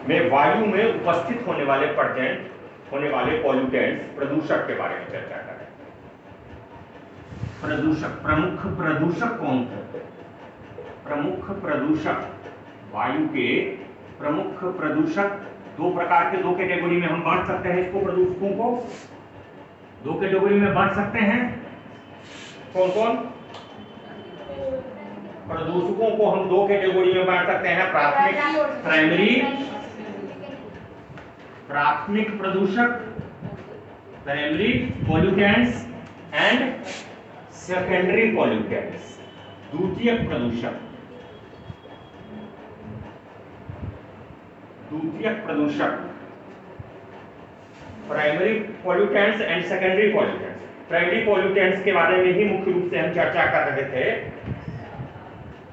में वायु में उपस्थित होने वाले पॉल्यूटेंट्स, प्रदूषक के बारे में चर्चा करें। प्रदूषक, प्रमुख प्रदूषक कौन थे? प्रमुख प्रदूषक, वायु के प्रमुख प्रदूषक दो प्रकार के, दो कैटेगरी में हम बांट सकते हैं इसको, प्रदूषकों को दो कैटेगरी में बांट सकते हैं। कौन कौन? प्रदूषकों को हम दो कैटेगरी में बांट सकते हैं, प्राथमिक प्रदूषक, primary pollutants and secondary pollutants, द्वितीयक प्रदूषक। द्वितीयक प्रदूषक, primary pollutants and secondary pollutants. Primary pollutants के बारे में ही मुख्य रूप से हम चर्चा कर रहे थे,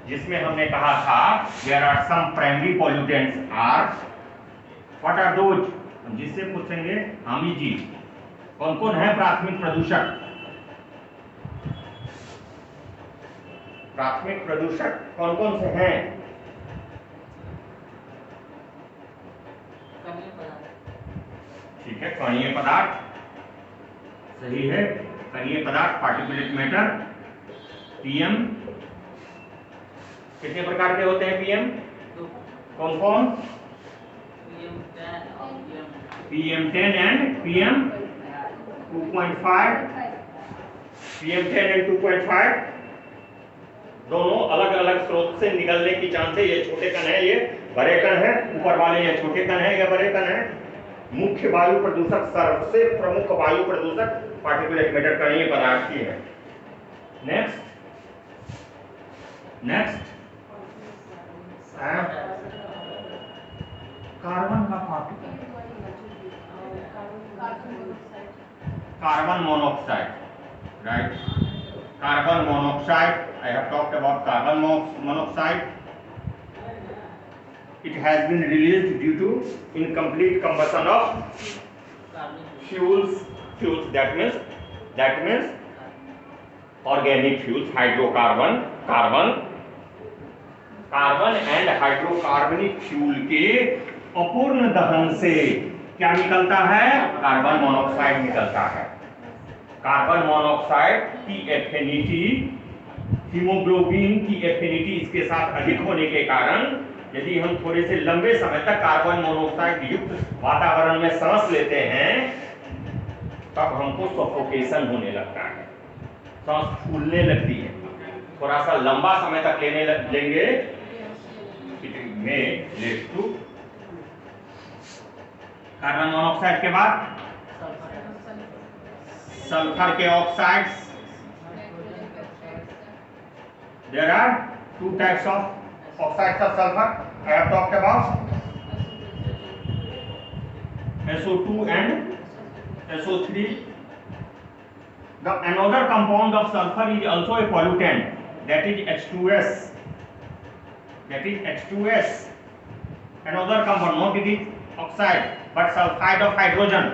जिसमें हमने कहा था there are some primary pollutants are, what are those? जिससे पूछेंगे हामी जी, कौन कौन है प्राथमिक प्रदूषक? प्राथमिक प्रदूषक कौन कौन से हैं? ठीक है, कणीय पदार्थ सही है, कणीय पदार्थ, पार्टिकुलेट मैटर, पीएम। कितने प्रकार के होते हैं पीएम? कौन कौन? PM10 and PM 2.5। PM10 and 2.5 दोनों अलग अलग स्रोत से निकलने की चांस है। ये छोटे कण है, ये बड़े कण है, ऊपर वाले ये छोटे कण है, ये बड़े कण है। मुख्य वायु प्रदूषक, सबसे प्रमुख वायु प्रदूषक पार्टिकुलेट मैटर, कणीय पदार्थ की है। नेक्स्ट कार्बन का particle, carbon monoxide, right? Carbon monoxide, I have talked about carbon monoxide. It has been released due to incomplete combustion of fuels. That means organic fuels, hydrocarbon, carbon and hydrocarbonic fuel के अपूर्ण दहन से क्या निकलता है? Carbon monoxide निकलता है। Carbon monoxide की एफिनिटी, हीमोग्लोबिन की एफिनिटी इसके साथ अधिक होने के कारण यदि हम थोड़े से लंबे समय तक कार्बन मोनोऑक्साइड युक्त वातावरण में सांस लेते हैं तब हमको सफोकेशन होने लगता है, सांस फूलने लगती है। थोड़ा सा लंबा समय तक लेंगे, इट में लीड टू। कार्बन मोनोऑक्साइड के बाद सल्फर के oxides. There are two types of oxides of sulfur. I have talked about SO2 and SO3. The another compound of sulfur is also a pollutant, that is H2S. Another compound, not it is oxide, but sulfide of hydrogen.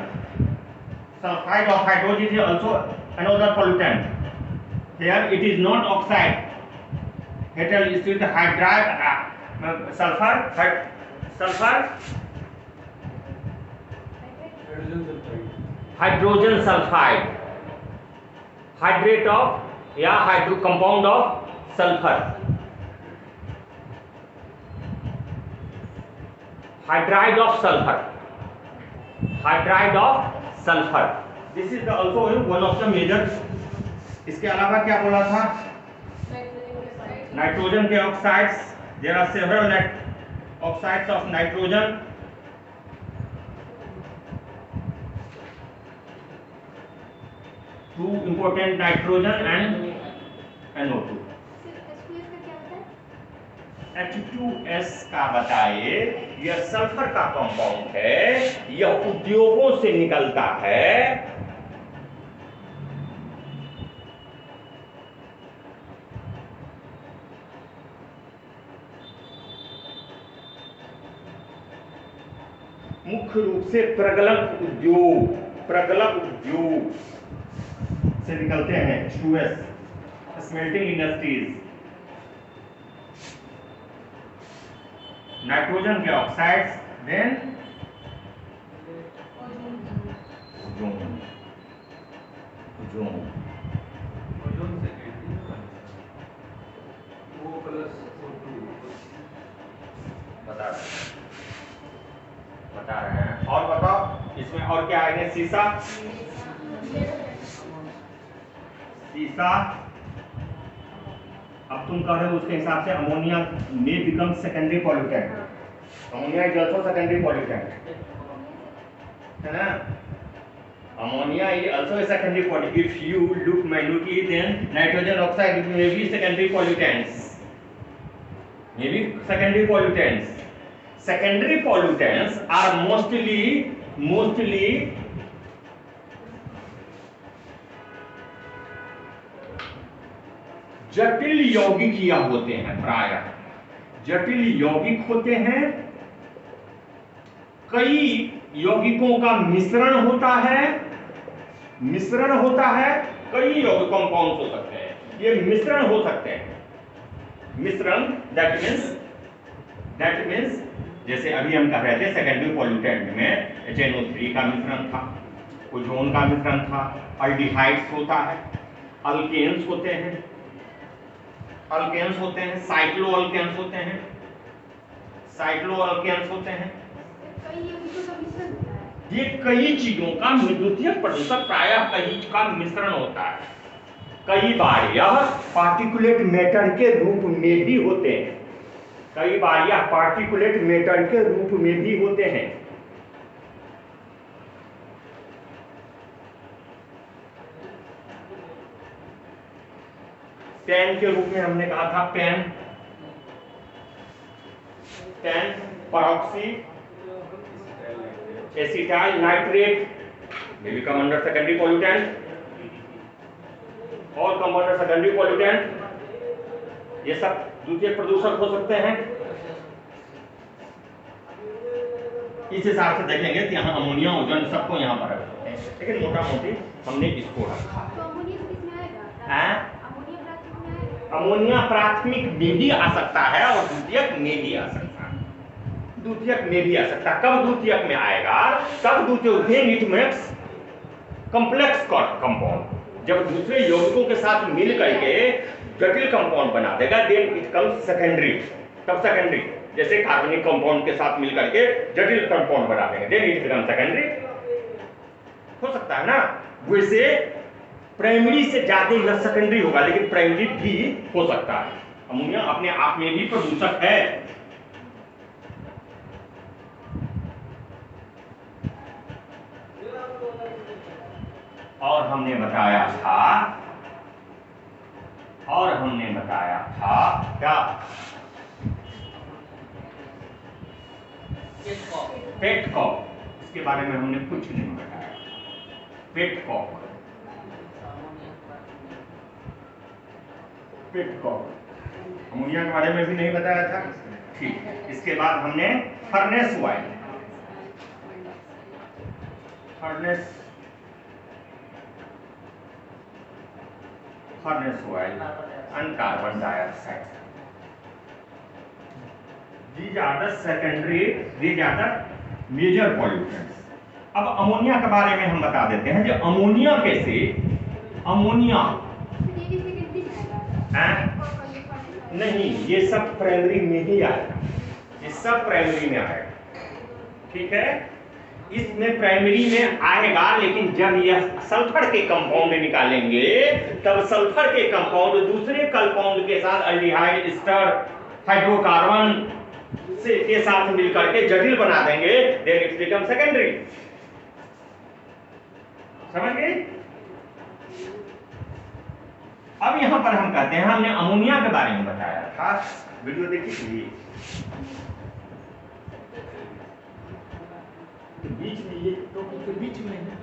Sulfide of hydrogen is also another pollutant. Here it is not oxide. It is with sulfur. Hydrogen sulfide, hydrate of hydro compound of sulfur, hydride of sulfur. This is the also one of the major. इसके अलावा क्या बोला था? Nitrogen के oxides. There are several oxides of nitrogen. Two important, nitrogen and NO2. H2S का बताए, यह sulphur का कंपाउंड है, यह उद्योगों से निकलता है। मुख्य रूप से प्रगलक उद्योग से निकलते हैं H2S, स्मेल्टिंग इंडस्ट्रीज। नाइट्रोजन के oxides then ozone, ozone, ozone secondary O plus O2 बता रहे हैं। और बताओ इसमें और क्या आएंगे? सीसा, सीसा। अब तुम कह रहे हो उसके हिसाब से अमोनिया में become secondary pollutant, ammonia is also secondary pollutant, है ना? Ammonia is also a secondary pollutant. If you look minutely, then nitrogen oxide may be secondary pollutants. May be secondary pollutants. Secondary pollutants are mostly जटिल यौगिकीय होते हैं, प्रायः जटिल यौगिक होते हैं। कई यौगिकों का मिश्रण होता है, कई यौगिक कंपाउंड हो सकते हैं, ये मिश्रण हो सकते हैं। मिश्रण दैट मीन्स जैसे अभी हम कह रहे थे सेकेंडरी पॉल्यूटेंट में HNO3 का मिश्रण था, ओजोन का मिश्रण था, अल्डिहाइड्स होता है, अल्केन्स होते हैं, साइक्लोअल्केन्स होते हैं, ये कई चीजों का द्वितीयक प्रदूषक प्रायः कई का मिश्रण होता है। कई बार यह पार्टिकुलेट मैटर के रूप में भी होते हैं, पेन के रूप में हमने कहा था, PAN peroxy acetyl nitrate may become under secondary pollutant, और come under secondary pollutant, ये सब द्वितीयक प्रदूषक हो सकते हैं। इस हिसाब से देखेंगे कि यहाँ अमोनिया, ओजोन सबको यहाँ पर रखते हैं, लेकिन मोटा मोटी हमने इसको रखा है। अमोनिया प्राथमिक में भी आ सकता है और द्वितीयक में भी आ सकता है, कब द्वितीयक में आएगा? तब द्वितीय कॉम्प्लेक्स कंपाउंड जब दूसरे यौगिकों के साथ मिल करके जटिल कंपाउंड बना देगा, देन इट कम्स सेकेंडरी। तब सेकेंडरी जैसे कार्बनिक कंपाउंड के साथ मिल करके जटिल कंपाउंड बना देंगे, देन इट बिकम सेकेंडरी। हो सकता है ना? वैसे प्राइमरी से ज्यादा यह सेकेंडरी होगा, लेकिन प्राइमरी भी हो सकता है। अमोनिया अपने आप में भी प्रदूषक है। और हमने बताया था क्या? पेटकॉक, इसके बारे में हमने कुछ नहीं बताया। पेटकॉक अमोनिया के बारे में भी नहीं बताया था, ठीक है। इसके बाद हमने furnace oil, and carbon dioxide. These are the major pollutants. अब अमोनिया के बारे में हम बता देते हैं जो अमोनिया कैसे, नहीं, ये सब प्राइमरी में ही आएगा, ठीक है। इसमें प्राइमरी में आएगा, लेकिन जब यह सल्फर के कंपाउंड निकालेंगे तब सल्फर के कंपाउंड दूसरे कंपाउंड के साथ अल्डिहाइड एस्टर हाइड्रोकार्बन से के साथ मिलकर के जटिल बना देंगे, देन इट बिकम सेकेंडरी। समझ गए? अब यहां पर हम कहते हैं, हमने अमोनिया के बारे में बताया था, वीडियो देखिए। बीच में ये टॉपिक के बीच में है,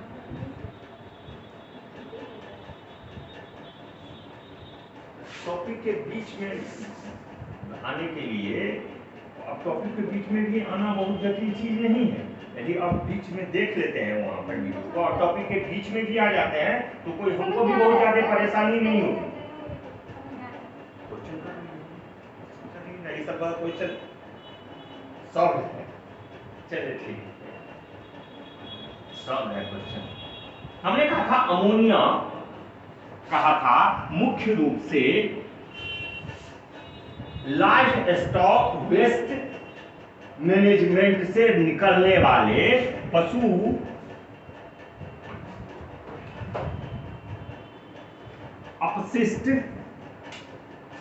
टॉपिक के बीच में आने के लिए, अब टॉपिक के बीच में भी आना बहुत जटिल चीज नहीं है। यदि आप बीच में देख लेते हैं वहां पर भी तो और टॉपिक के बीच में भी आ जाते हैं तो कोई हमको भी बहुत ज्यादा परेशानी नहीं होगी। क्वेश्चन सब क्वेश्चन सॉल्व है, चलिए ठीक है, सॉल्व दैट क्वेश्चन। हमने कहा था अमोनिया कहा था मुख्य रूप से लाइफ स्टॉक वेस्ट मैनेजमेंट से निकलने वाले पशु अपशिष्ट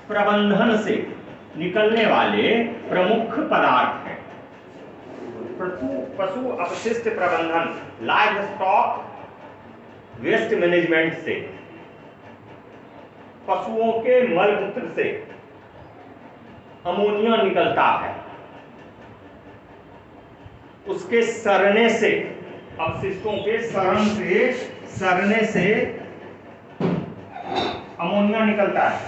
प्रबंधन से निकलने वाले प्रमुख पदार्थ हैं। पशु अपशिष्ट प्रबंधन, लाइफ स्टॉक वेस्ट मैनेजमेंट से, पशुओं के मलमूत्र से अमोनिया निकलता है। उसके सड़ने से, अपशिष्टों के सड़ने से अमोनिया निकलता है।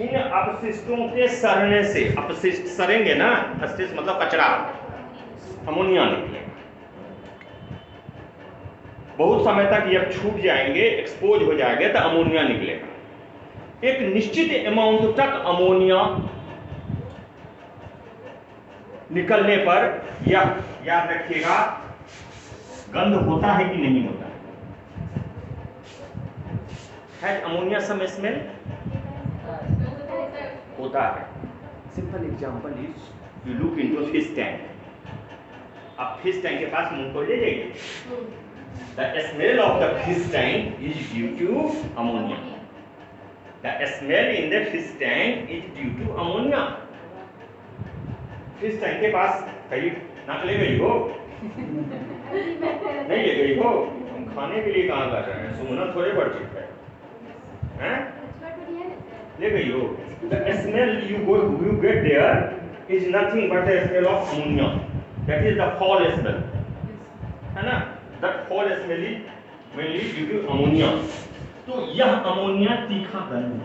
इन अपशिष्टों के सड़ने से, अपशिष्ट सड़ेंगे ना, अपशिष्ट मतलब कचरा, अमोनिया निकलेगा। बहुत समय तक ये छूट जाएंगे, एक्सपोज हो जाएंगे तो अमोनिया निकलेगा। एक निश्चित अमाउंट तक अमोनिया निकलने पर यह याद रखिएगा, गंध होता है कि नहीं होता है? अमोनिया सम स्मेल होता है। Simple example is you look into fish tank. आप फिश टैंक के पास मुंह को ले जाइए, the smell of the fish tank is due to ammonia. The smell in the fish tank is due to ammonia. Fish tank के पास कहीं नाक ले गई हो? नहीं ले गई हो? हम खाने के लिए कहाँ कर रहे हैं? सूंघना थोड़े परिचित है, हैं? ले गई हो? The smell you get there is nothing but the smell of ammonia. That is the foul smell, है ना? That foul smell is mainly due to ammonia. तो यह अमोनिया तीखा गंध है।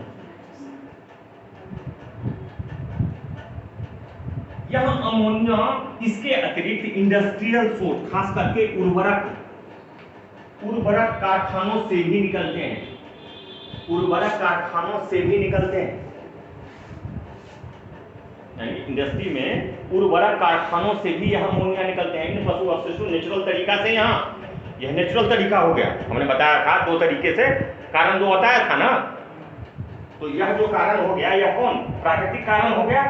यह अमोनिया, इसके अतिरिक्त इंडस्ट्रियल सोर्स, खास करके उर्वरक कारखानों से भी निकलते हैं। उर्वरक कारखानों से भी निकलते हैं, यानी इंडस्ट्री में उर्वरक कारखानों से भी यह अमोनिया निकलते हैं। इन पशु अपशिष्टों नेचुरल तरीका से, यहाँ यह नेचुरल तरीका हो गया। हमने बताया था दो तरीके से कारण दो बताया था ना, तो यह जो कारण हो गया, यह कौन? प्राकृतिक कारण हो गया।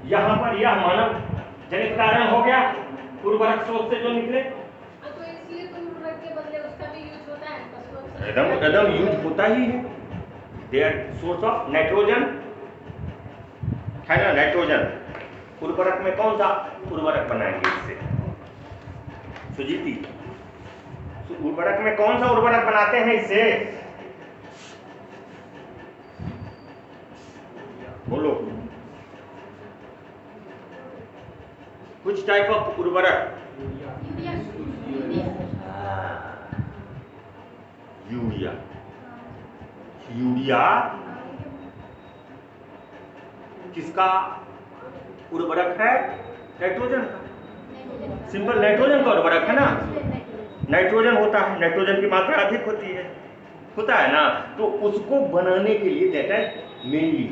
यहाँ पर यह मानव जनित कारण हो गया, उर्वरक स्रोत से जो निकले। तो इसलिए तो उर्वरक के बदले उसका भी यूज होता है। एकदम यूज होता ही है। देयर सोर्स ऑफ नाइट्रोजन है ना, नाइट्रोजन। उर्वरक में कौन सा उर्वरक बनाएंगे इससे? सुजीती, उर्वरक में कौन सा उर्वरक बनाते हैं इससे? बोलो, कुछ टाइप ऑफ उर्वरक? यूरिया। यूरिया किसका उर्वरक है? नाइट्रोजन का। सिंपल नाइट्रोजन का उर्वरक है ना। नाइट्रोजन होता है, नाइट्रोजन की मात्रा अधिक होता है ना, तो उसको बनाने के लिए दैट इज मेनली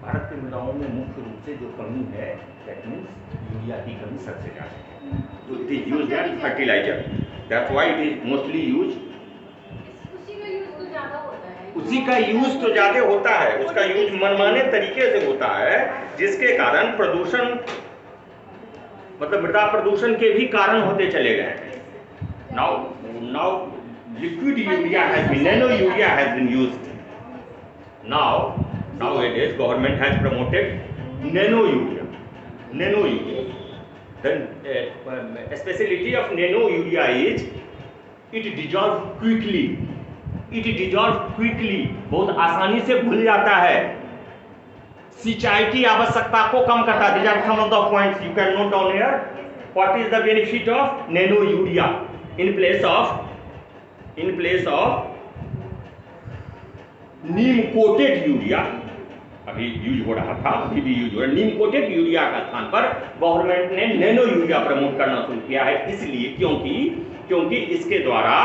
भारत के महिलाओं में मुख्य रूप से जो कमी है, दैट मीन्स यूरिया की कमी सबसे ज्यादा है। तो it is used as fertiliser, that's why it is mostly used. उसी का यूज तो ज्यादा होता है, उसका यूज मनमाने तरीके से होता है, जिसके कारण प्रदूषण, मतलब मृदा प्रदूषण के भी कारण होते चले गए हैं। Now liquid urea has been, nano urea has been used. Nowadays government has promoted nano urea. The speciality of nano urea is it dissolves quickly. बहुत आसानी से घुल जाता है, सिंचाई की आवश्यकता को कम करता है। These are some of the points you can note down here. What is the benefit of nano urea in place of neem coated urea? अभी यूज हो रहा था, अभी भी यूज हो रहा है। नीम कोटेड यूरिया का स्थान पर गवर्नमेंट ने नैनो यूरिया प्रमोट करना शुरू किया है, इसलिए क्योंकि इसके द्वारा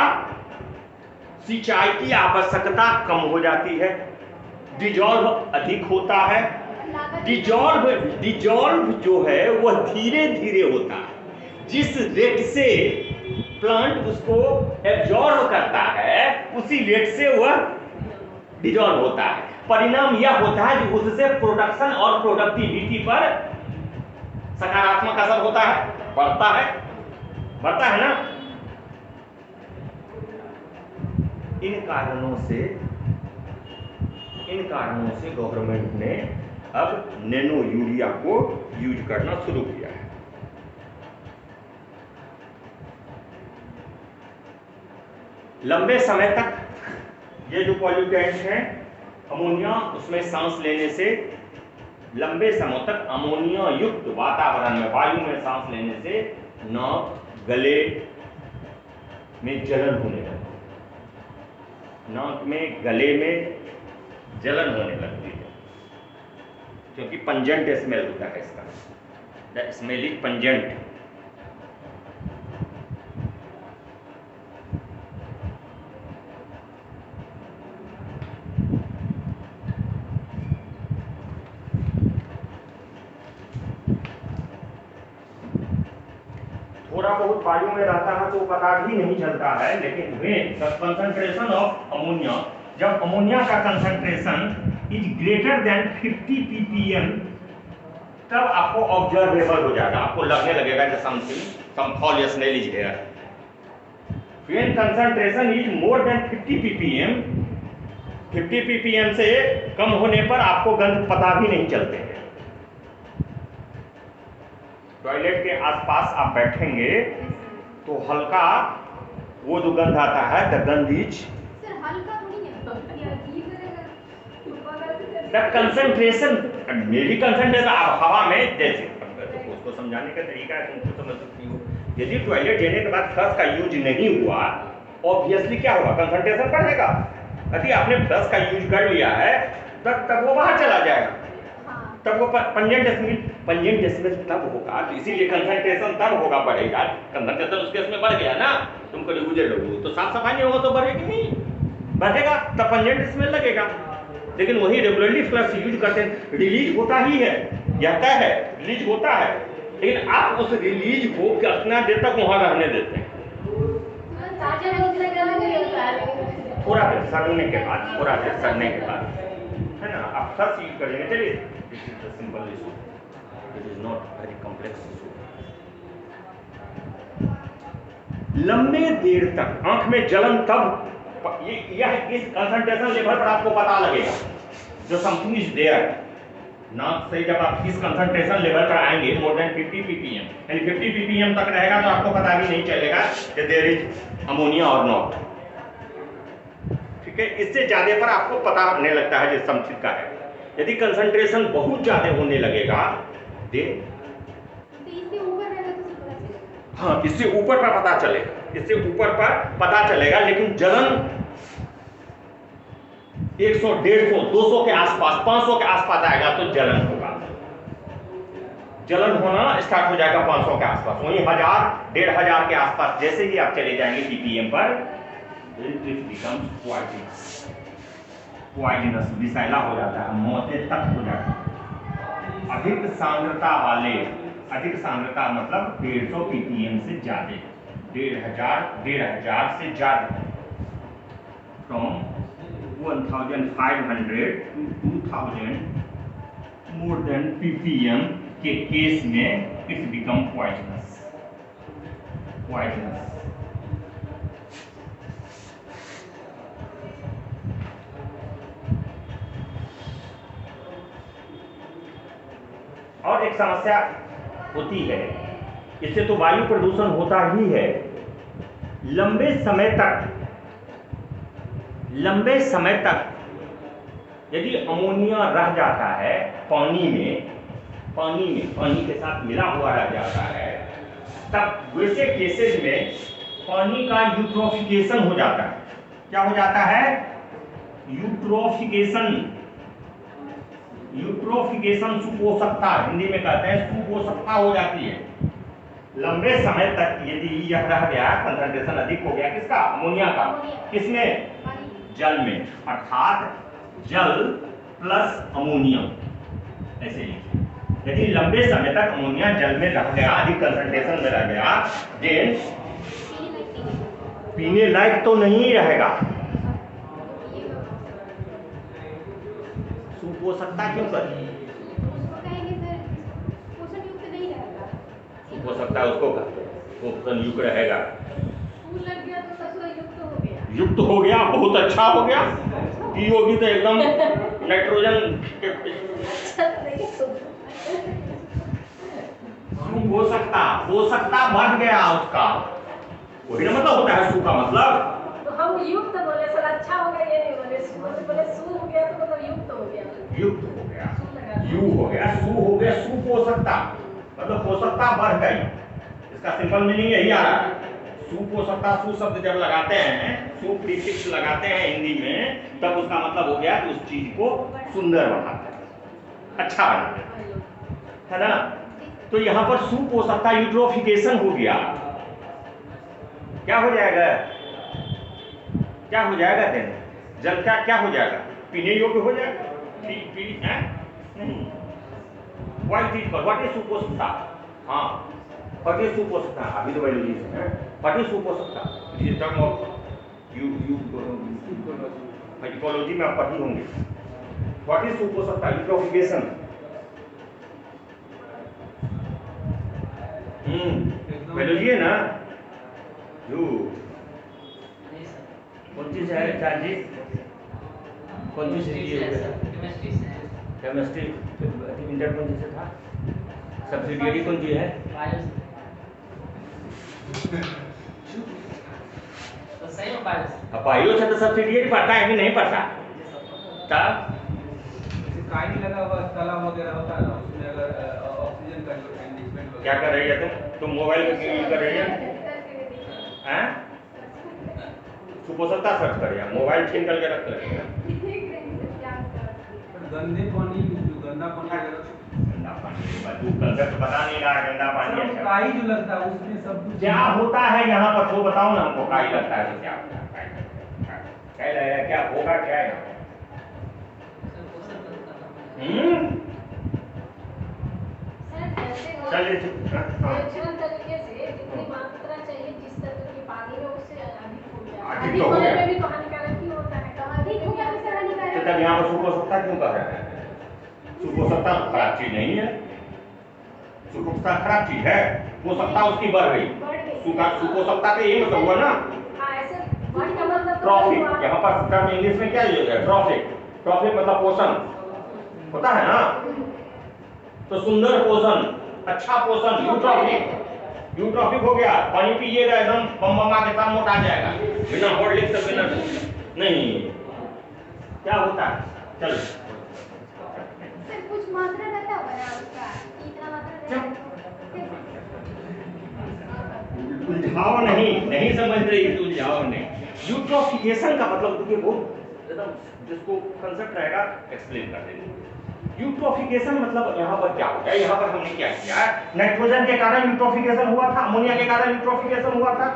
सिंचाई की आवश्यकता कम हो जाती है, डिजॉल्व अधिक होता है। डिजॉल्व जो है वह धीरे धीरे होता है, जिस रेट से प्लांट उसको एब्जॉर्ब करता है उसी रेट से वह डिजॉल्व होता है। परिणाम यह होता है कि उससे प्रोडक्शन और प्रोडक्टिविटी पर सकारात्मक असर होता है, बढ़ता है ना। इन कारणों से गवर्नमेंट ने अब नैनो यूरिया को यूज करना शुरू किया है। लंबे समय तक ये जो पॉल्यूटेंट्स हैं अमोनिया, उसमें सांस लेने से लंबे समय तक अमोनिया युक्त वातावरण में, वायु में सांस लेने से नाक, गले में जलन होने लगती है, नाक में, गले में जलन होने लगती है, क्योंकि पंजेंट स्मेल होता है इसका। The smell is pungent. थोड़ा बहुत वायु में रहता है तो पता भी नहीं चलता है, लेकिन when the concentration of ammonia, जब अमोनिया का concentration is greater than 50 ppm, तब आपको ऑब्जर्वेबल हो जाएगा, आपको लगने लगेगा कि some foul smell is here. When concentration is more than 50 ppm, 50 ppm से कम होने पर आपको गंध पता भी नहीं चलते हैं। टॉयलेट के आसपास आप बैठेंगे तो हल्का वो जो गंध आता है, द गंध इज द कंसंट्रेशन, मेरी कंसंट्रेशन आप हवा में, जैसे उसको समझाने का तरीका है, तुमको समझ सकती हो। यदि टॉयलेट जाने के बाद फ्लश का यूज नहीं हुआ, ऑब्वियसली क्या होगा, कंसंट्रेशन बढ़ेगा। यदि आपने फ्लश का यूज कर लिया है तब वो बाहर चला जाएगा, तब वो पंजेंट स्मेल तब होगा। तो इसीलिए कंसंट्रेशन तब होगा, बढ़ेगा। कंसंट्रेशन उसके इसमें बढ़ गया ना, तुम कभी गुजर लोगे तो साफ सफाई नहीं होगा तो बढ़ेगी नहीं, बढ़ेगा तब पंजेंट स्मेल लगेगा। लेकिन वही रेगुलरली फ्लश यूज करते हैं, रिलीज होता ही है, जाता है, रिलीज होता है, लेकिन आप उस रिलीज को कितना देर तक वहां रहने देते हैं। थोड़ा देर सड़ने के बाद, है ना, आप फ्लश यूज करेंगे। चलिए, this is the simple issue, it is not very complex issue. लंबे देर तक आंख में जलन, तब यह इस कंसंट्रेशन लेवल पर आपको पता लगेगा जो समथिंग इज देयर। नाक से जब आप इस कंसंट्रेशन लेवल पर आएंगे मोर देन 50 ppm, यानी 50 ppm तक रहेगा तो आपको पता भी नहीं चलेगा कि देयर इज अमोनिया और नॉट। ठीक है, इससे ज्यादा पर आपको पता होने लगता है जो समथिंग का है। यदि कंसंट्रेशन बहुत ज्यादा होने लगेगा हाँ, इससे ऊपर पर पता चलेगा, इससे ऊपर पर पता चलेगा, लेकिन जलन 100, 150, 200 के आसपास, 500 के आसपास आएगा तो जलन होगा, जलन होना स्टार्ट हो जाएगा 500 के आसपास। वहीं 1000, 1500 के आसपास जैसे ही आप चले जाएंगे ppm पर, it becomes poisonous, विषैला हो जाता है, मौतें तक हो जाती है। अधिक सांद्रता मतलब 150 ppm से ज्यादा, 1500 से ज्यादा, from 1500 to 2000 more than ppm के केस में इट्स बिकम पॉइजनस। और एक समस्या होती है, इससे तो वायु प्रदूषण होता ही है, लंबे समय तक यदि अमोनिया रह जाता है पानी के साथ मिला हुआ रह जाता है, तब वैसे केसेस में पानी का यूट्रोफिकेशन हो जाता है। क्या हो जाता है? यूट्रोफिकेशन। यूट्रोफिकेशन सुपोषकता, हिंदी में कहते हैं सुपोषकता हो जाती है। लंबे समय तक यदि यह रह गया, कंसंट्रेशन अधिक हो गया किसका, अमोनिया का, किसमें, जल में, अर्थात जल प्लस अमोनियम, ऐसे लिखिए। यदि लंबे समय तक अमोनिया जल में रह गया, अधिक कंसंट्रेशन में रह गया, देन पीने लायक तो नहीं रहेगा। सुपोषकता क्यों करी, उसको कहेंगे सर पोषण युक्त नहीं रहेगा। सुपोषकता उसको पोषण युक्त रहेगा। फूल लग गया तो ससुर युक्त हो गया। युक्त हो गया, बहुत अच्छा हो गया। पीओगी तो एकदम नाइट्रोजन सुपोषकता, पोषकता बढ़ गया उसका, वही ना मतलब होता है सु का मतलब। तो हम युक्त बोले सर, अच्छा हो गया ये नहीं बोले, बोले सु हो गया तो मतलब युक्त हो गया। युक्त हो गया, यू हो गया, सु हो गया, सुपोषकता मतलब पोषकता बढ़ गई। इसका सिंपल मीनिंग यही आ रहा है। सुपोषकता, सु शब्द जब लगाते हैं, सु प्रीफिक्स लगाते हैं हिंदी में, तब उसका मतलब हो गया कि उस चीज को सुंदर बनाते हैं, अच्छा बनाते हैं, है ना। तो यहाँ पर सुपोषकता यूट्रोफिकेशन हो गया, क्या हो जाएगा, क्या हो जाएगा देन, जल का क्या हो जाएगा, पीने योग्य हो जाएगा, पी है नहीं। व्हाट इज सुपोषकता, हाँ व्हाट इज सुपोषकता, अभी तो बायोलॉजी से है, व्हाट इज सुपोषकता, it is term of you ecology में आप पढ़ी होंगे। व्हाट इज सुपोषकता, यूट्रोफिकेशन, बायोलॉजी है ना, यू कौन चीज है चार जी, कौन सी केमिस्ट्री, इंटर कौन सी से था, सब्सिडियरी कौन सी है, बायो से तो सब्सिडियरी पढ़ता है कि नहीं पढ़ता, तब काई लगा हुआ तालाब वगैरह होता है ना, उसमें अगर ऑक्सीजन का जो एनरिचमेंट क्या कर रही है तुम मोबाइल में क्यों यूज कर रही है, हैं? सुपोषकता सर्च करिए, मोबाइल छीन करके रख रही है। गंदे पानी, जो गंदा पानी वगैरह, गंदा पानी, तू कंसेप्ट पता नहीं रहा, गंदा पानी है क्या? काई जो लगता है उसमें सब कुछ क्या होता है यहाँ पर, तो बताओ ना हमको, काई लगता है तो क्या होता है, क्या लगेगा, क्या होगा, क्या है चलिए तरीके से जितनी मात्रा चाहिए जिस तत्व की पानी में, उससे अधिक हो जाए, अधिक अधिक हो होने गया। में भी तो हानिकारक ही होता है, तो अधिक हो गया तो तो हानिकारक। तब यहाँ पर सुपोषकता क्यों कह रहे हैं, सुपोषकता खराब चीज नहीं है, सुपोषकता खराब चीज है, पोषकता उसकी बढ़ गई, सुपोषकता तो यही मतलब हुआ ना, ट्रॉफिक, यहाँ पर टर्म इंग्लिश में क्या यूज है, ट्रॉफिक, ट्रॉफिक मतलब पोषण होता है ना, तो सुंदर पोषण, अच्छा पोषण, यूट्रॉफिक हो गया, पानी पीजिएगा एकदम बम के साथ मोटा जाएगा, बिना हॉर्लिक्स से, बिना नहीं, क्या होता है, चलो कुछ मात्रा रहता होगा ना उसका, कितना मात्रा रहता उलझाव नहीं समझ रही, उलझाव नहीं। यूट्रोफिकेशन का मतलब देखिए बहुत एकदम, जिसको कंसेप्ट रहेगा एक्सप्लेन कर देंगे। यूट्रोफिकेशन मतलब यहाँ पर क्या हो गया, यहाँ पर हमने क्या किया, नाइट्रोजन के कारण यूट्रोफिकेशन हुआ था, अमोनिया के कारण यूट्रोफिकेशन हुआ था,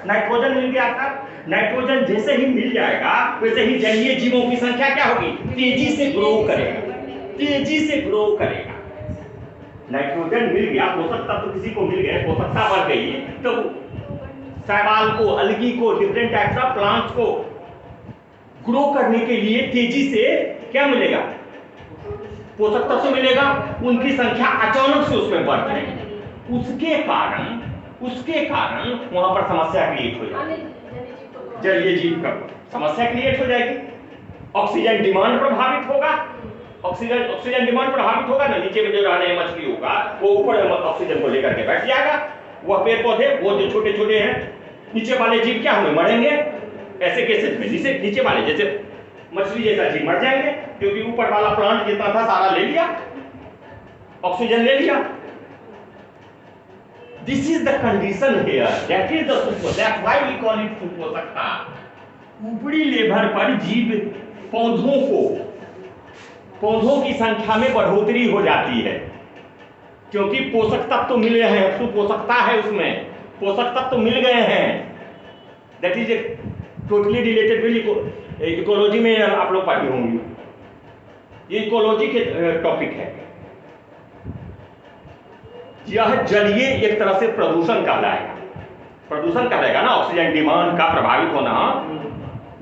नाइट्रोजन मिल गया था, नाइट्रोजन जैसे ही मिल जाएगा वैसे ही जलीय जीवों की संख्या क्या होगी, तेजी से ग्रो करेगा, तेजी से ग्रो करेगा। नाइट्रोजन मिल गया, पोषक तत्व किसी को मिल गए, पोषकता बढ़ गई, तो शैवाल को, अलगी को, डिफरेंट टाइप्स ऑफ प्लांट्स को ग्रो करने के लिए तेजी से क्या मिलेगा, पोषक तत्व मिलेगा, उनकी संख्या अचानक से उसमें बढ़ जाएगी, उसके कारण वहां पर समस्या क्रिएट हो जाएगी, जलीय जीव का समस्या क्रिएट हो जाएगी, ऑक्सीजन डिमांड प्रभावित होगा, ऑक्सीजन डिमांड प्रभावित होगा ना, नीचे में जो रहने मछली होगा वो ऊपर ऑक्सीजन को लेकर के बैठ जाएगा, वह पेड़ पौधे वो जो छोटे छोटे हैं, नीचे वाले जीव क्या होंगे, मरेंगे, ऐसे केसेस में नीचे वाले जैसे मछली जैसा जीव मर जाएंगे, क्योंकि ऊपर वाला प्लांट जितना था सारा ले लिया, ऑक्सीजन ले लिया। This is the condition here, that is the super, that's why we call it सुपोषकता। ऊपरी लेवल पर जीव पौधों को पौधों की संख्या में बढ़ोतरी हो जाती है, क्योंकि पोषक तत्व तो मिल रहे हैं, सुपोषकता है उसमें, पोषक तत्व तो मिल गए हैं। That is a totally related with ecology में आप लोग पढ़े होंगे, ये इकोलॉजी के टॉपिक है। यह जलीय एक तरह से प्रदूषण कहलाएगा, प्रदूषण कहलाएगा ना, ऑक्सीजन डिमांड का प्रभावित होना,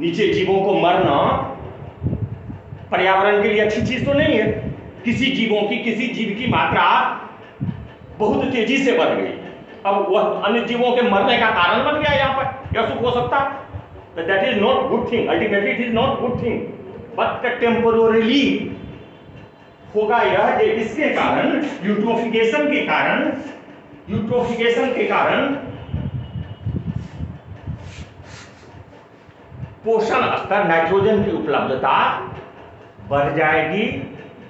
नीचे जीवों को मरना पर्यावरण के लिए अच्छी चीज तो नहीं है। किसी जीव की मात्रा बहुत तेजी से बढ़ गई, अब वह अन्य जीवों के मरने का कारण बन गया यहाँ पर, यह सुख हो सकता, that is not good thing, ultimately it is not good thing, but temporarily होगा यह, इसके कारण यूट्रोफिकेशन के कारण पोषण स्तर, नाइट्रोजन की उपलब्धता बढ़ जाएगी,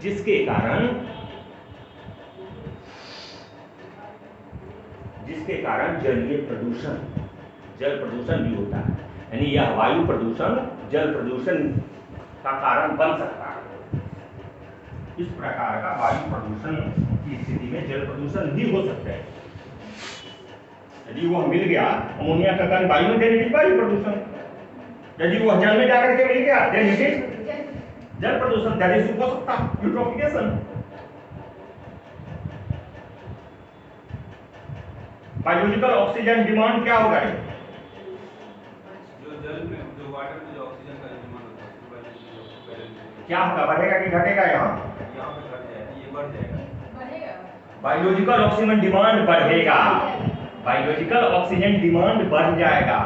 जिसके कारण जलीय प्रदूषण, जल प्रदूषण भी होता है, यानी यह वायु प्रदूषण जल प्रदूषण का कारण बन सकता है। इस प्रकार का वायु प्रदूषण की स्थिति में जल प्रदूषण भी हो सकता है। यदि वह मिल गया, अमोनिया का कण वायु में, देने वायु प्रदूषण, यदि वह जल में जाकर के मिल गया, देन इट इज जल प्रदूषण, दैट इज हो सकता यूट्रोफिकेशन। बायोलॉजिकल ऑक्सीजन डिमांड क्या होगा? जो जल में, जो वाटर में जो ऑक्सीजन का डिमांड होता है, क्या होगा, बढ़ेगा कि घटेगा? यहाँ पे घट जाएगा, ये बढ़ जाएगा, बायोलॉजिकल ऑक्सीजन डिमांड बढ़ेगा, बायोलॉजिकल ऑक्सीजन डिमांड बढ़ जाएगा।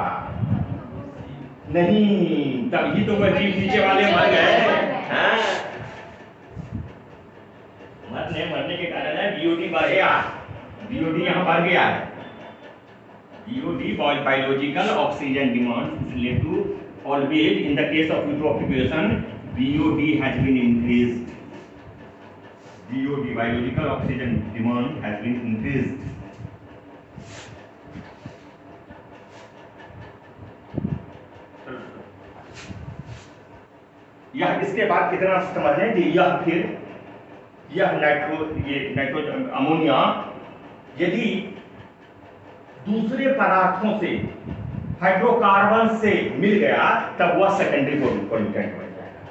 नहीं, तभी तो वह जीव नीचे वाले मर गए, हाँ? मरने के कारण है, बीओडी बढ़ेगा, बीओडी यहाँ बढ़ गया है। BOD, biological oxygen demand is related to always, in the case of eutrophication, BOD has been increased. BOD, biological oxygen demand has been increased. यह इसके बाद कितना समझ लें कि यह नाइट्रोजन अमोनिया यदि दूसरे पदार्थों से, हाइड्रोकार्बन से मिल गया, तब वह सेकेंडरी पॉल्यूटेंट बन जाएगा।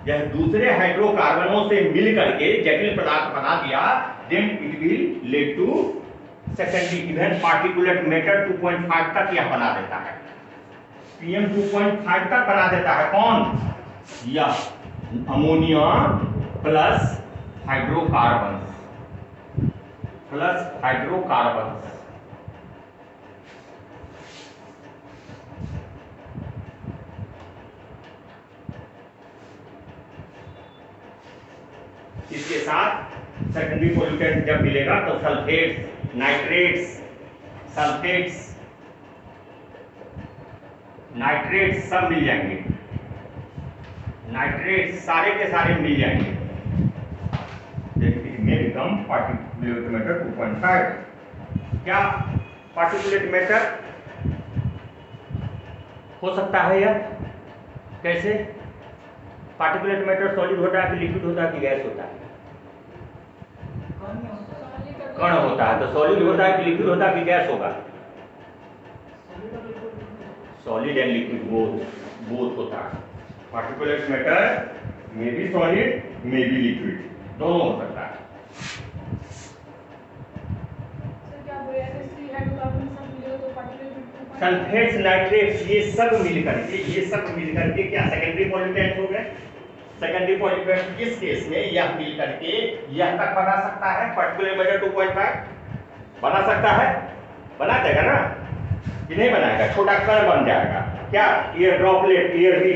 यह दूसरे हाइड्रोकार्बनों से मिल करके जटिल पदार्थ बना दिया, then it will lead to secondary, even particulate matter 2.5 तक यह बना देता है, PM 2.5 तक बना देता है। कौन? यह अमोनिया प्लस हाइड्रोकार्बन, इसके साथ सेकेंडरी पॉल्यूटेंट जब मिलेगा तो सल्फेट्स, नाइट्रेट्स सब मिल जाएंगे, नाइट्रेट्स सारे के सारे मिल जाएंगे। में बिकम पार्टिकुलेट मैटर 2.5। क्या पार्टिकुलेट मैटर हो सकता है? यह कैसे? पार्टिकुलेट मैटर सॉलिड होता है कि लिक्विड होता है कि गैस होता है? कण होता है, तो सॉलिड होता है कि लिक्विड होता है कि गैस होगा? सॉलिड एंड लिक्विड बोथ होता है। Particulate matter may be solid, may be liquid, दोनों हो सकता है। सल्फेट्स, नाइट्रेट्स ये सब मिल करके क्या सेकेंडरी पॉल्यूटेंट हो गए? सेकेंडरी पॉल्यूटेंट इस केस में यह मिल करके यह तक बना सकता है, पार्टिकुलेट मैटर 2.5 बना सकता है, बना देगा ना कि नहीं बनाएगा? छोटा कण बन जाएगा। क्या? एयर ड्रॉपलेट, एयर भी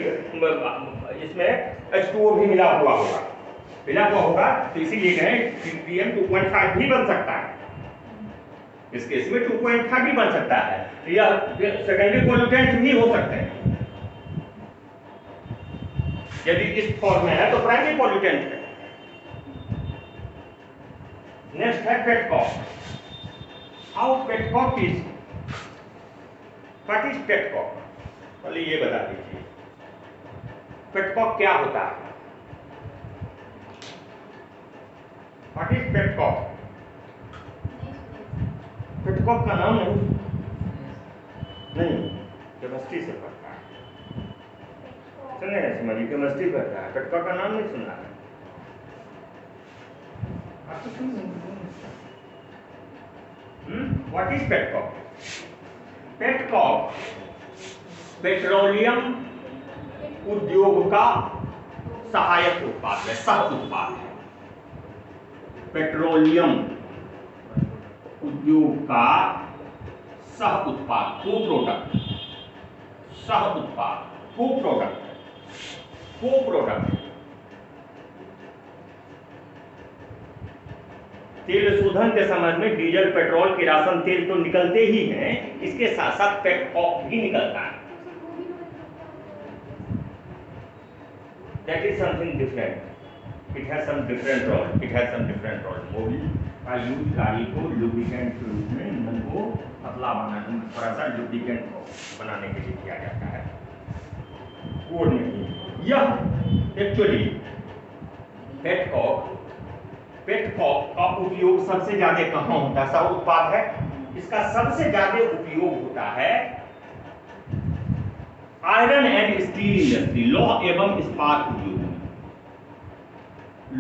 इसमें H2O भी मिला हुआ होगा, तो इसीलिए कहें PM 2.5 भी बन सकता है, इस केस में 2.5 भी बन सकता है। यह सेकेंडरी पॉल्यूटेंट भी हो सकते हैं। यदि इस फॉर्म में है तो प्राइमरी पॉल्यूटेंट है। नेक्स्ट है petcoke. How petcoke is, what is petcoke? पहले ये बता दीजिए पेटकॉक क्या होता है। What is petcoke? नहीं सुने। पेटकॉक का नाम नहीं, केमिस्ट्री से पढ़ता है। सुने हैं समझिए, केमिस्ट्री पढ़ता है, पेटकॉक का नाम नहीं सुना है। आप तो सुनिए। What is petcoke? Petcoke petroleum उद्योग का सहायक उत्पाद है, सह उत्पाद है। पेट्रोलियम उद्योग का सह उत्पाद, को प्रोडक्ट, सह उत्पाद, को प्रोडक्ट, को प्रोडक्ट। तेल शोधन के समय में डीजल, पेट्रोल, किरासन तेल तो निकलते ही हैं, इसके साथ साथ पेटकॉक भी निकलता है। That is something different. It has some different role. It has some different role. Mobil का यूज गाड़ी को लुब्रिकेंट के रूप में, ईंधन को पतला बनाने, थोड़ा सा लुब्रिकेंट बनाने के लिए किया जाता है। वो नहीं, यह एक्चुअली पेटकॉक का उपयोग सबसे ज्यादा कहाँ होता है? सह उत्पाद है, इसका सबसे ज्यादा उपयोग होता है आयरन एंड स्टील इंडस्ट्री, लौह एवं इस्पात उद्योग में।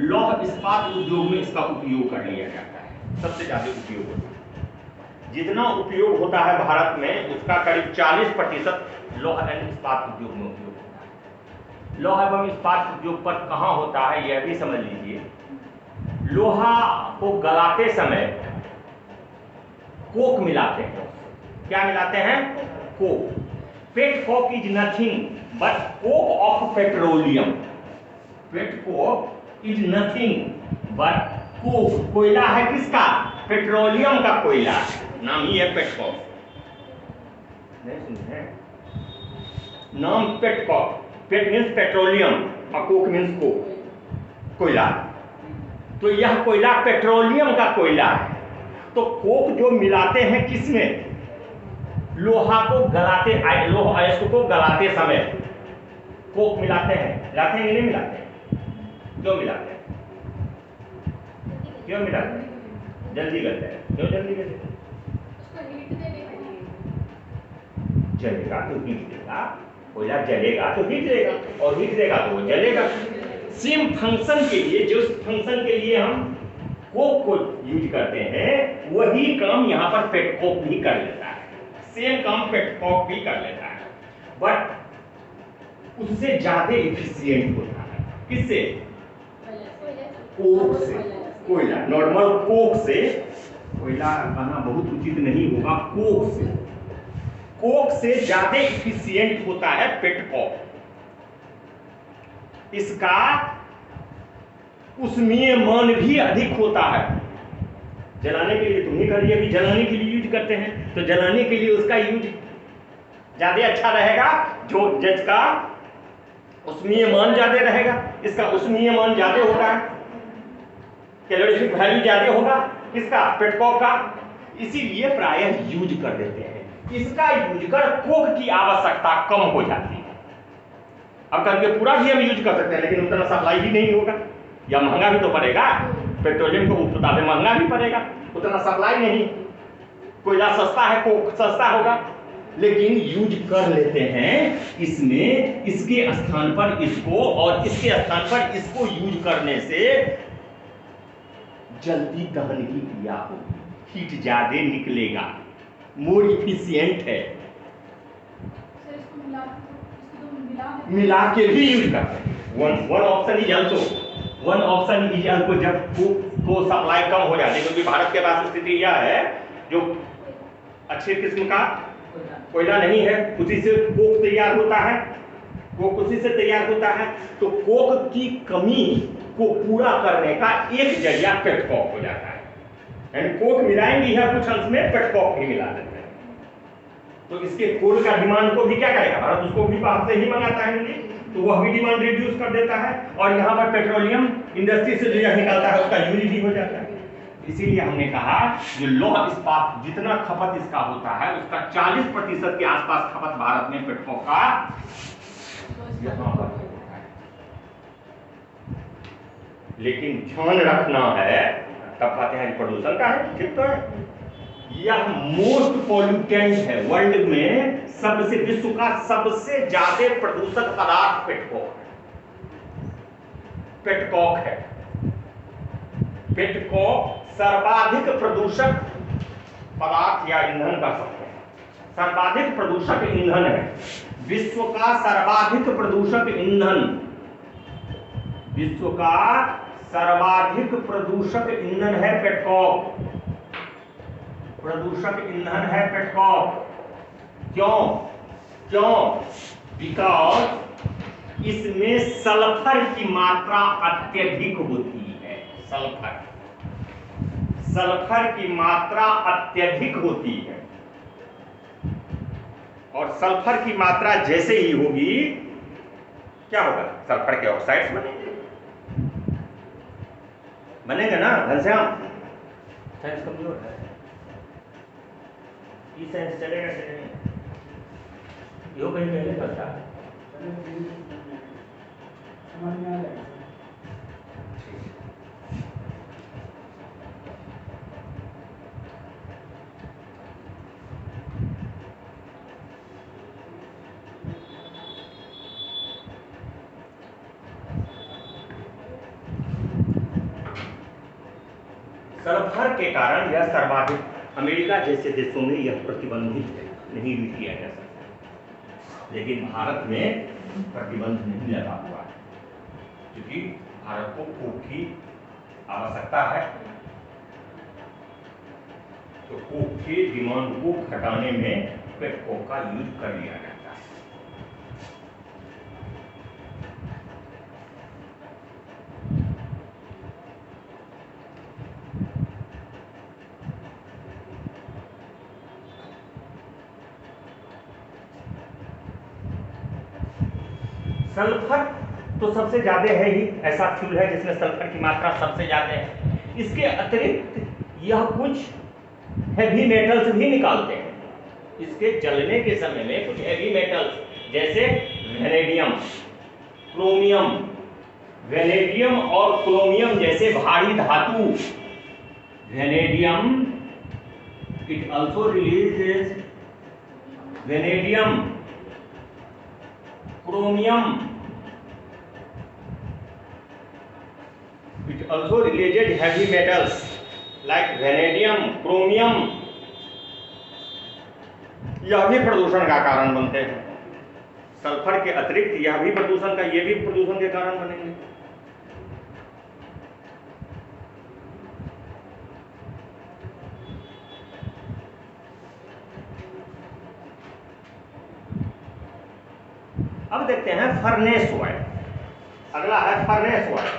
लौह इस्पात उद्योग में इसका उपयोग कर लिया जाता है, सबसे ज्यादा उपयोग होता है। जितना उपयोग होता है भारत में, उसका करीब 40% लौह एवं इस्पात उद्योग में उपयोग होता है। लौह एवं इस्पात उद्योग पर कहाँ होता है यह भी समझ लीजिए। लोहा को गलाते समय कोक मिलाते हैं। क्या मिलाते हैं? Coke. Petcoke is nothing but coke of petroleum. Petcoke is nothing but coke, कोयला है किसका? पेट्रोलियम का कोयला, नाम ही है पेटकॉक। नहीं सुने हैं? नाम पेटकॉक, पेट मीन्स पेट्रोलियम और कोक मीन्स कोक, कोयला। तो यह कोयला पेट्रोलियम का कोयला है। तो कोक जो मिलाते हैं किसमें? लोहा को गलाते, लोह अयस्क को गलाते समय कोक मिलाते हैं। मिलाते हैं कि नहीं मिलाते हैं? क्यों मिलाते हैं? क्यों मिलाते हैं? जल्दी करते हैं। क्यों जल्दी करते हैं? उसको हीट देने के लिए। जलेगा तो हीट देगा, कोयला जलेगा तो हीट देगा, और हीट देगा तो वो जलेगा। सेम फंक्शन के लिए, जो फंक्शन के लिए हम कोक को यूज करते हैं, वही काम यहाँ पर पेटकॉक भी कर लेता है। सेम काम पेटकॉक भी कर लेता है, बट उससे ज्यादा एफिशिएंट होता है। किससे? कोक से। कोयला, नॉर्मल कोक से, कोयला कहना बहुत उचित नहीं होगा, कोक से। कोक से ज्यादा एफिशिएंट होता है पेटकॉक। इसका उष्मीय मान भी अधिक होता है। जलाने के लिए, तुम्हें करिए भी जलाने के लिए यूज करते हैं, तो जलाने के लिए उसका यूज ज्यादा अच्छा रहेगा, जो जिसका उष्मीय मान ज्यादा रहेगा। इसका उष्मीय मान ज्यादा होता है, कैलोरीफिक वैल्यू ज्यादा होगा किसका? पेटकॉक का। इसीलिए प्रायः यूज कर देते हैं। इसका यूज कर कोक की आवश्यकता कम हो जाती है। अब करके पूरा भी हम यूज कर सकते हैं, लेकिन उतना सप्लाई भी नहीं होगा, या महंगा भी तो पड़ेगा। पेट्रोलियम को बता दें महंगा भी पड़ेगा, उतना सप्लाई नहीं। कोयला सस्ता है, कोक सस्ता होगा, लेकिन यूज कर लेते हैं इसमें। इसके स्थान पर इसको और इसके स्थान पर इसको यूज करने से जल्दी दहन की क्रिया होगी, हीट ज्यादा निकलेगा, मोर इफिशियंट है। सर इसको मिला के भी यूज करते हैं। वन ऑप्शन इज आल्सो जब को सप्लाई कम हो जाती है, क्योंकि भारत के पास स्थिति यह है जो अच्छे किस्म का कोयला नहीं है, उसी से कोक तैयार होता है। कोक उसी से तैयार होता है, तो कोक की कमी को पूरा करने का एक जरिया पेटकॉक हो जाता है। एंड कोक मिलाएंगे है कुछ अंश में, पेटकॉक भी मिला देते हैं। तो इसके कोल का डिमांड को भी क्या करेगा भारत? उसको भी बाहर से ही मंगाता है, तो वह भी डिमांड रिड्यूस कर देता है, और यहाँ पर पेट्रोलियम इंडस्ट्री से जो निकलता है उसका यूज भी हो जाता है। इसीलिए हमने कहा जो लौह इस्पात जितना खपत इसका होता है, उसका 40% के आसपास खपत भारत में पेटकॉक का यहाँ पर होता है। लेकिन ध्यान रखना है, तब कहते हैं प्रदूषण का है, ठीक तो है। यह मोस्ट पॉल्यूटेंट है, वर्ल्ड में सबसे, विश्व का सबसे ज्यादा प्रदूषक पदार्थ पेटकोक है। पेटकोक है, पेटकोक सर्वाधिक प्रदूषक पदार्थ या ईंधन का सकते हैं, सर्वाधिक प्रदूषक ईंधन है। विश्व का सर्वाधिक प्रदूषक ईंधन, विश्व का सर्वाधिक प्रदूषक ईंधन है पेटकोक, प्रदूषक ईंधन है पेटकोक। क्यों? क्यों? बिकॉज इसमें सल्फर की मात्रा अत्यधिक होती है। सल्फर, सल्फर की मात्रा अत्यधिक होती है, और सल्फर की मात्रा जैसे ही होगी क्या होगा? सल्फर के ऑक्साइड्स बनेंगे, बनेंगे ना घनश्याम? साइंस कमजोर है, ये साइंस चलेगा कि नहीं? यो कहीं पहले करता है। सल्फर के कारण यह सर्वाधिक, अमेरिका जैसे देशों में यह प्रतिबंधित है, नहीं भी किया जा सकता, लेकिन भारत में प्रतिबंध नहीं लगा हुआ है, क्योंकि भारत को कोक की आवश्यकता है, तो कोक के डिमांड को घटाने में पेटकोक का यूज कर लिया जाता है। सल्फर तो सबसे ज्यादा है ही, ऐसा फ्यूल है जिसमें सल्फर की मात्रा सबसे ज्यादा है। इसके अतिरिक्त यह कुछ हैवी मेटल्स भी निकालते हैं, इसके जलने के समय में कुछ हैवी मेटल्स जैसे वेनेडियम, क्रोमियम, वेनेडियम और क्रोमियम जैसे भारी धातु, vanadium, it also releases vanadium, chromium, it also releases heavy metals like vanadium, chromium, यह भी प्रदूषण का कारण बनते हैं। सल्फर के अतिरिक्त यह भी प्रदूषण का, ये भी प्रदूषण के कारण बनेंगे। अब देखते हैं फर्नेस ऑयल। अगला है फर्नेस ऑयल।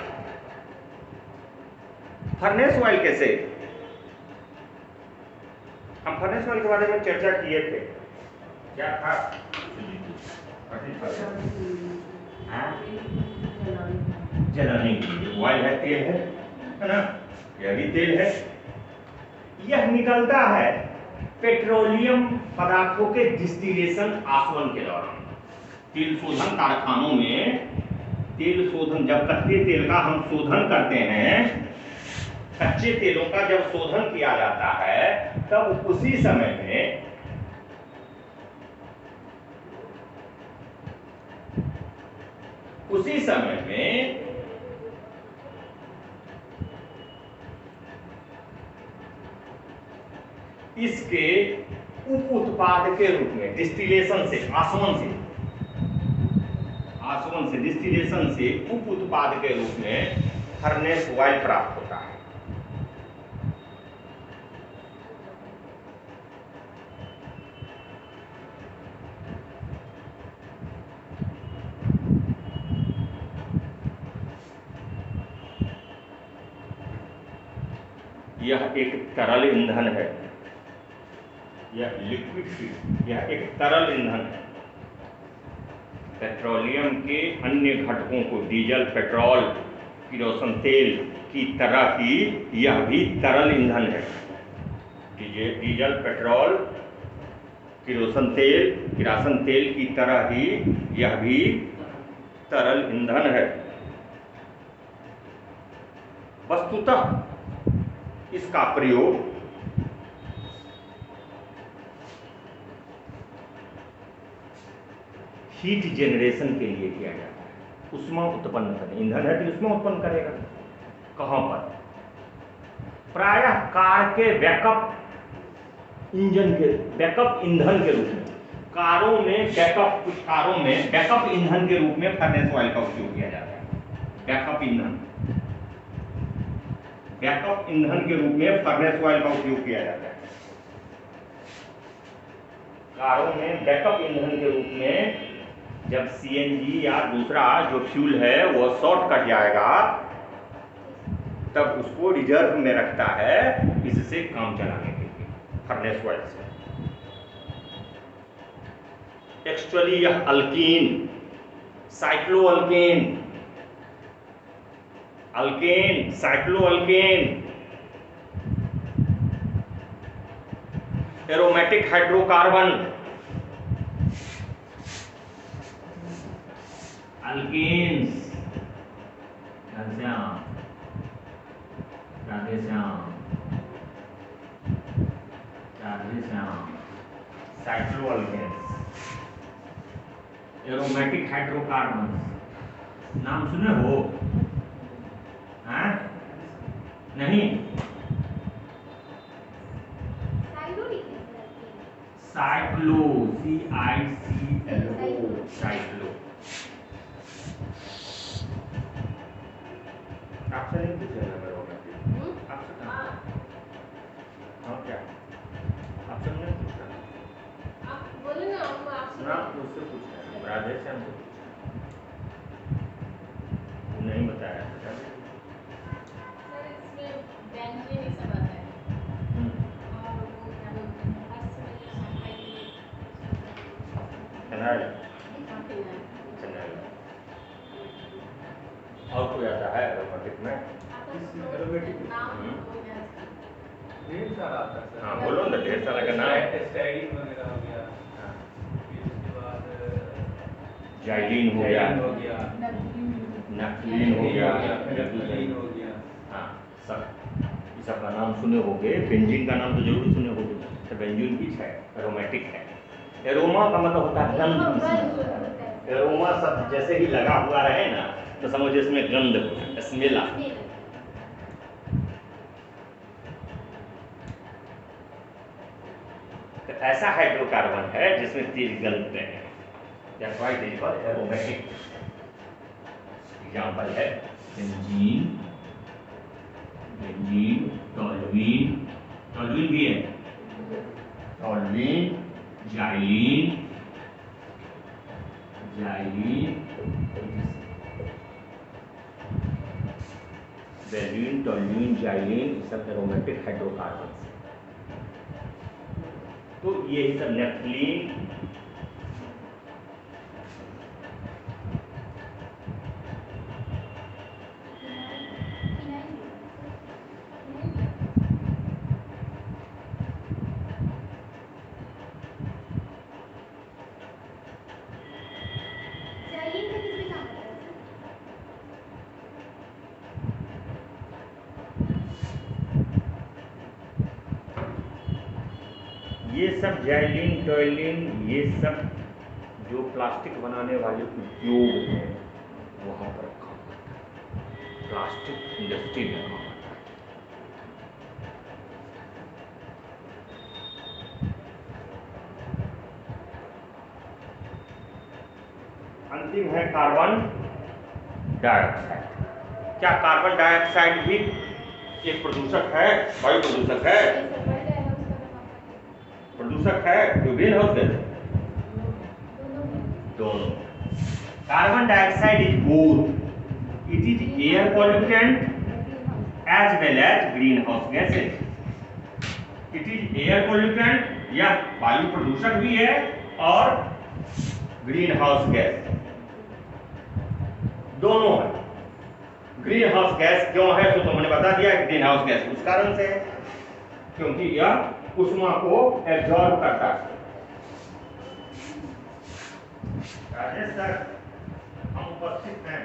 फर्नेस ऑयल कैसे? हम फर्नेस ऑयल के बारे में चर्चा किए थे, क्या था? जलाने के लिए ऑयल है, तेल है ना? यह भी तेल है। यह निकलता है पेट्रोलियम पदार्थों के डिस्टिलेशन आसवन के दौरान। तेल शोधन कारखानों में तेल शोधन, जब कच्चे तेल का हम शोधन करते हैं, कच्चे तेलों का जब शोधन किया जाता है, तब उसी समय में इसके उप उत्पाद के रूप में डिस्टिलेशन से, आसवन से डिस्टिलेशन से उप उत्पाद के रूप में फर्नेस ऑयल प्राप्त होता है। यह एक तरल ईंधन है, यह लिक्विड फ्यूल, यह एक तरल ईंधन है। पेट्रोलियम के अन्य घटकों को, डीजल, पेट्रोल, किरोसिन तेल की तरह ही यह भी तरल ईंधन है। डीजल, पेट्रोल, किरोसिन तेल की तरह ही यह भी तरल ईंधन है। वस्तुतः इसका प्रयोग हीट जनरेशन के लिए किया जाता है, ऊष्मा उत्पन्न करने। ईंधन है तो ऊष्मा उत्पन्न करेगा। कहां पर? प्रायः कार के बैकअप इंजन के, बैकअप ईंधन के रूप में, कारों में बैकअप, कुछ कारों में बैकअप ईंधन के रूप में फर्नेस ऑयल का उपयोग किया जाता है। बैकअप ईंधन, बैकअप ईंधन के रूप में फर्नेस ऑयल का उपयोग किया जाता है। कारों में बैकअप ईंधन के रूप में जब सीएनजी या दूसरा जो फ्यूल है वो शॉर्ट कट जाएगा, तब उसको रिजर्व में रखता है, इससे काम चलाने के लिए, फर्नेस ऑयल से। एक्चुअली यह alkene, cycloalkane, alkane, cycloalkane, aromatic hydrocarbon, alkanes, cycloalkanes, aromatic hydrocarbon, नाम सुने हो? हाँ? नहीं? Cyclo, CICLO, cyclo. आपसे नहीं पूछा ना एरोमेटिक? आपसे कहाँ? हाँ क्या? आपसे नहीं पूछा? आप बोले ना, हम आपसे ना, मुझसे पूछा है, राधे से हमसे पूछा। नहीं बताया था सर, इसमें बेंजीन ही सब आता है। और वो क्या बोलते हैं, अर्थ में जो सफाई, फिनाइल, फिनाइल। फिनाइल। और कोई आता है एरोमेटिक में? एरोमेटिक नाम हो गया इसका। ढेर सारा आता है सर। हाँ बोलो ना, ढेर सारा का नाम। स्टाइलिन वगैरह हो गया, हाँ, फिर उसके बाद जाइलिन हो गया, जाइलिन हो गया, नफ्थलीन हो गया, नफ्थलीन हो गया। हाँ सब, इस सब का नाम सुने होगे। बेंजीन का नाम तो जरूर सुने होगे। तो बेंजीन भी है, एरोमेटिक है। एरोमा का मतलब होता है गंध। एरोमा शब्द जैसे ही लगा हुआ रहे ना, तो समझो इसमें गंध, स्मेल आ। तो ऐसा हाइड्रोकार्बन है जिसमें तेज गंध है। That's why it is called aromatic. Example है बेंजीन, बेंजीन, टॉल्यूइन, टॉल्यूइन भी है, toluene, xylene, xylene, benzene, toluene, xylene, ये सब एरोमेटिक हाइड्रोकार्बन। तो ये सब नेफ्थलीन, ये सब जाइलिन, टॉयलिन, ये सब जो प्लास्टिक बनाने वाले उद्योग हैं वहाँ पर काम करता है, प्लास्टिक इंडस्ट्री में काम करता है। अंतिम है कार्बन डाइऑक्साइड। क्या कार्बन डाइऑक्साइड भी एक प्रदूषक है, वायु प्रदूषक है? प्रदूषक है, जो ग्रीन हाउस गैस है? दोनों। Carbon dioxide is both, it is air pollutant as well as greenhouse gases. It is air pollutant, यह वायु प्रदूषक भी है और ग्रीन हाउस गैस, दोनों है। ग्रीन हाउस गैस क्यों है तो मैंने बता दिया, ग्रीन हाउस गैस उस कारण से है क्योंकि यह ऊष्मा को एब्जॉर्ब करता है। राजेश सर, हम उपस्थित हैं।